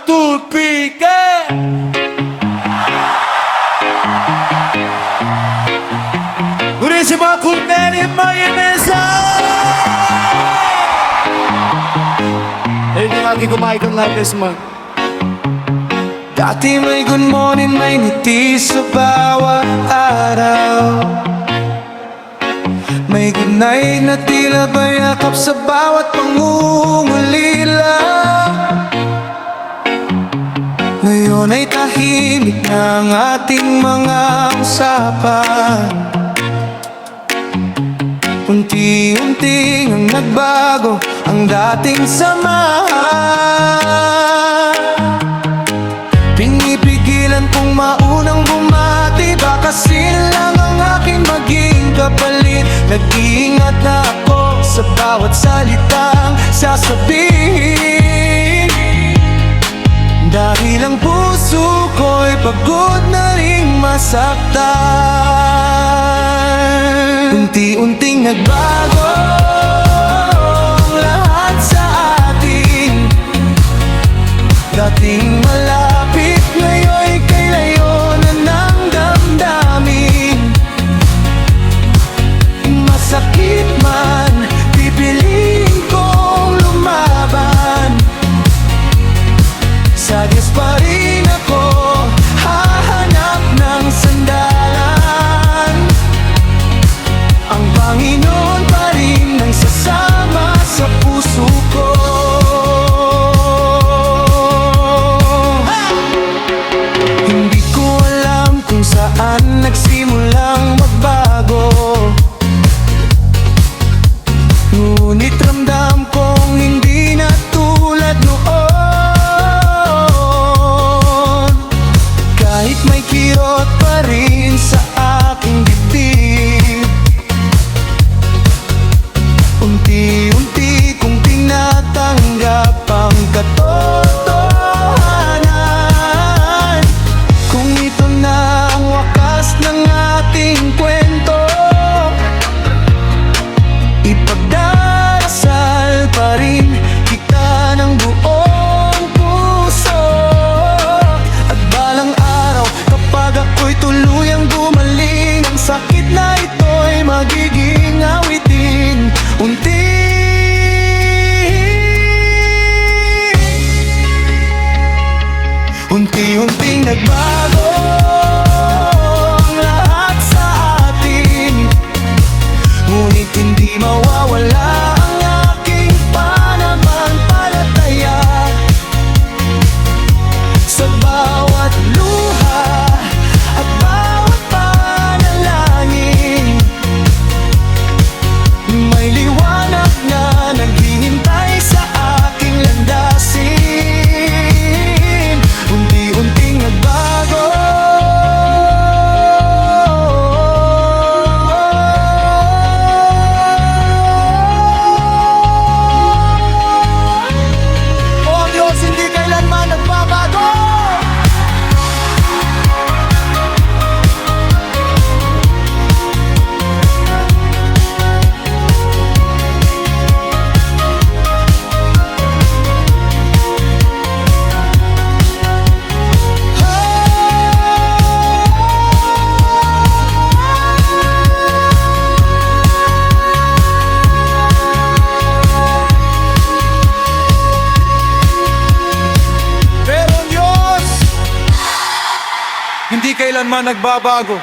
toothpick. 우리 집 앞은 내린 mayonnaise. Hindi lagi kumain ng latest man. Dati may good morning, may ngiti sa bawat araw. May good night na tila bayakap sa bawat pangungulila. Ngayon ay tahimik na ang ating mga usapan. Unti-unti ang nagbago ang dating samahan. Pinipigilan kong maunang bumati, baka sila ang aking maging kapalit. Nag-iingat na ako sa bawat salitang sasabihin, dahil ang puso ko'y pagod na ring masaktan. Unti-unting nagbago ang lahat sa atin. Dating malapit, ngayon'y kay layo na ng damdamin. Masakit man, pipiliin kong lumaban. Sa Diyos pa rin ako hahanap ng sandalan. Ang Panginoon pa rin ang sasama sa puso ko. Hindi ko alam kung saan nagsimulang magbago, ngunit ramdam kong hindi na tulad noon. Kahit may kirot pa rin sa aking dibdib, unti-unti kong tinatanggap ang katotohanan. Kung ito na ang wakas ng ating kwento, ipagdarasal pa rin kita ng buong puso. At balang araw, kapag ako'y tuluyang gumaling, ang sakit na ito'y magiging awitin. Unti-unting nagbago ang lahat sa atin, ngunit hindi mawawala ang aking pananampalataya. Sa bawat luha at bawat panalangin, may liwanag na naghihintay sa aking landasin. Unti-unting nagbago oh Diyos, hindi kailanman nagbabago. Pero ang Diyos, hindi kailanman nagbabago.